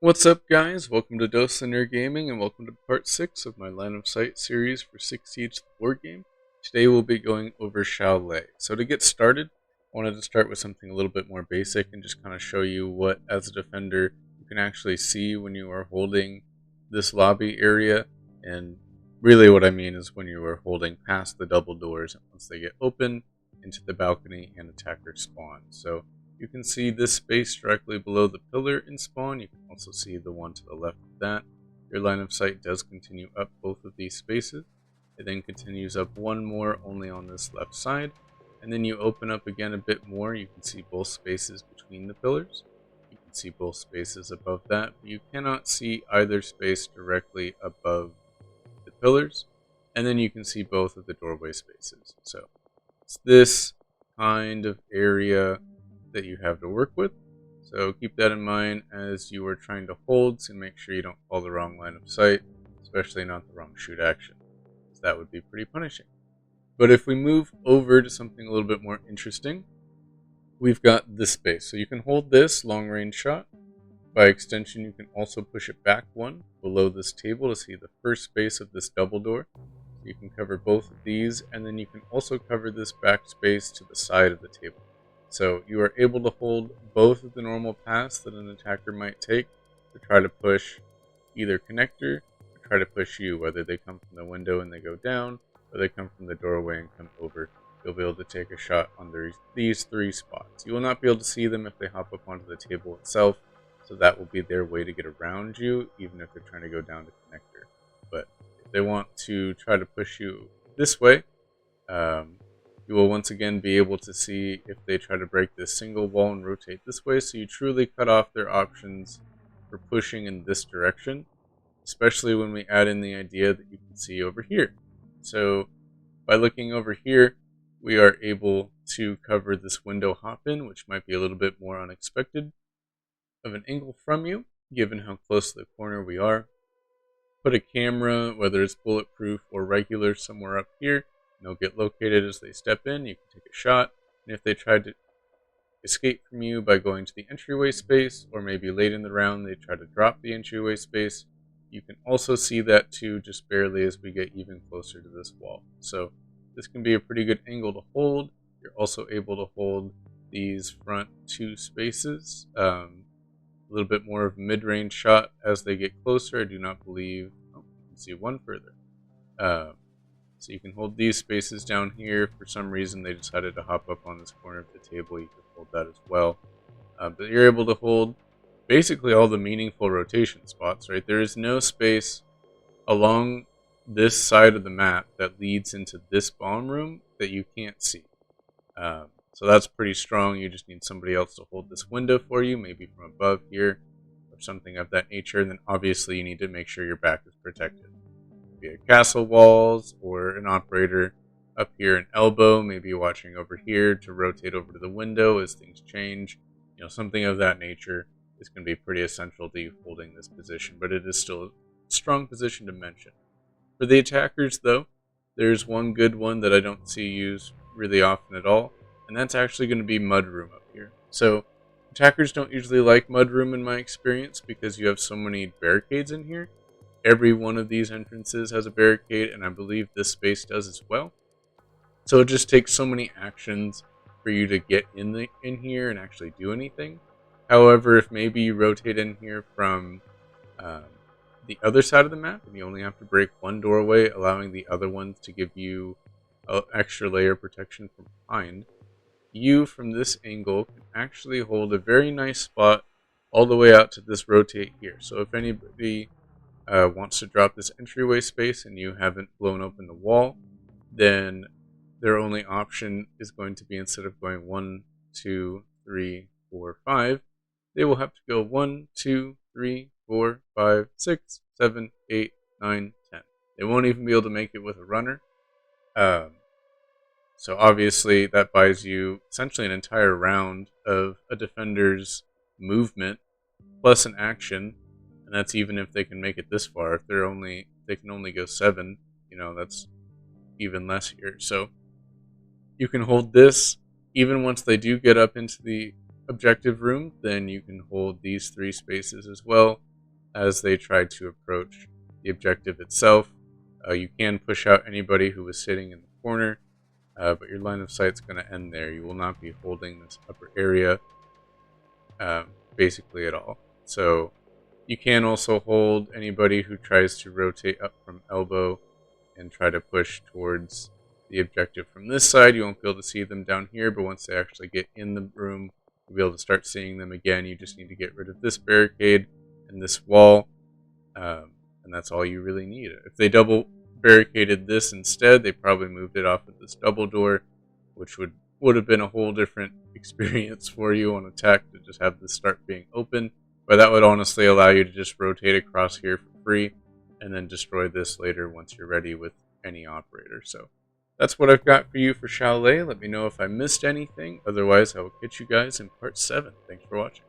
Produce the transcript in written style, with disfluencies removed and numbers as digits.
What's up, guys? Welcome to Dose Linear Gaming, and welcome to part 6 of my Line of Sight series for 6 Siege the board game. Today we'll be going over Chalet. So to get started, I wanted to start with something a little bit more basic and just kind of show you what, as a defender, you can actually see when you are holding this lobby area. And really what I mean is when you are holding past the double doors, and once they get open, into the balcony and attacker spawn. So you can see this space directly below the pillar in spawn. You can also see the one to the left of that. Your line of sight does continue up both of these spaces. It then continues up one more only on this left side. And then you open up again a bit more. You can see both spaces between the pillars. You can see both spaces above that. But you cannot see either space directly above the pillars. And then you can see both of the doorway spaces. So it's this kind of area that you have to work with. So keep that in mind as you are trying to hold to make sure you don't call the wrong line of sight, especially not the wrong shoot action, because that would be pretty punishing. But if we move over to something a little bit more interesting, we've got this space. So you can hold this long range shot. By extension, you can also push it back one below this table to see the first space of this double door. You can cover both of these, and then you can also cover this back space to the side of the table. So you are able to hold both of the normal paths that an attacker might take to try to push either connector or try to push you, whether they come from the window and they go down, or they come from the doorway and come over. You'll be able to take a shot on these three spots. You will not be able to see them if they hop up onto the table itself, so that will be their way to get around you, even if they're trying to go down to connector. But if they want to try to push you this way, you will once again be able to see if they try to break this single wall and rotate this way, so you truly cut off their options for pushing in this direction, especially when we add in the idea that you can see over here. So by looking over here, we are able to cover this window hop-in, which might be a little bit more unexpected of an angle from you, given how close to the corner we are. Put a camera, whether it's bulletproof or regular, somewhere up here. They'll get located as they step in. You can take a shot, and if they try to escape from you by going to the entryway space, or maybe late in the round they try to drop the entryway space, you can also see that too, just barely as we get even closer to this wall. So this can be a pretty good angle to hold. You're also able to hold these front two spaces. A little bit more of a mid-range shot as they get closer. I do not believe... Oh, you can see one further. So you can hold these spaces down here. For some reason, they decided to hop up on this corner of the table. You can hold that as well. But you're able to hold basically all the meaningful rotation spots, right? There is no space along this side of the map that leads into this bomb room that you can't see. So that's pretty strong. You just need somebody else to hold this window for you, maybe from above here or something of that nature. And then obviously you need to make sure your back is protected. Via castle walls or an operator up here an elbow, maybe watching over here to rotate over to the window as things change. Something of that nature is going to be pretty essential to you holding this position, but it is still a strong position to mention. For the attackers, though, there's one good one that I don't see used really often at all, and that's actually going to be Mudroom up here. So attackers don't usually like Mudroom in my experience because you have so many barricades in here. Every one of these entrances has a barricade, and I believe this space does as well. So it just takes so many actions for you to get in here and actually do anything. However, if maybe you rotate in here from the other side of the map, and you only have to break one doorway, allowing the other ones to give you an extra layer of protection from behind, you, from this angle, can actually hold a very nice spot all the way out to this rotate here. So if anybody wants to drop this entryway space and you haven't blown open the wall, then their only option is going to be, instead of going 1, 2, 3, 4, 5, they will have to go 1, 2, 3, 4, 5, 6, 7, 8, 9, 10. They won't even be able to make it with a runner. So obviously that buys you essentially an entire round of a defender's movement plus an action. And that's even if they can make it this far. If they can only go 7, that's even less here. So you can hold this even once they do get up into the objective room. Then you can hold these 3 spaces as well. as they try to approach the objective itself. You can push out anybody who was sitting in the corner, but your line of sight is going to end there. You will not be holding this upper area basically at all. So you can also hold anybody who tries to rotate up from elbow and try to push towards the objective from this side. You won't be able to see them down here, but once they actually get in the room, you'll be able to start seeing them again. You just need to get rid of this barricade and this wall, and that's all you really need. If they double barricaded this instead, they probably moved it off of this double door, which would have been a whole different experience for you on attack to just have this start being open. But that would honestly allow you to just rotate across here for free and then destroy this later once you're ready with any operator. So that's what I've got for you for Chalet. Let me know if I missed anything. Otherwise, I will catch you guys in part 7. Thanks for watching.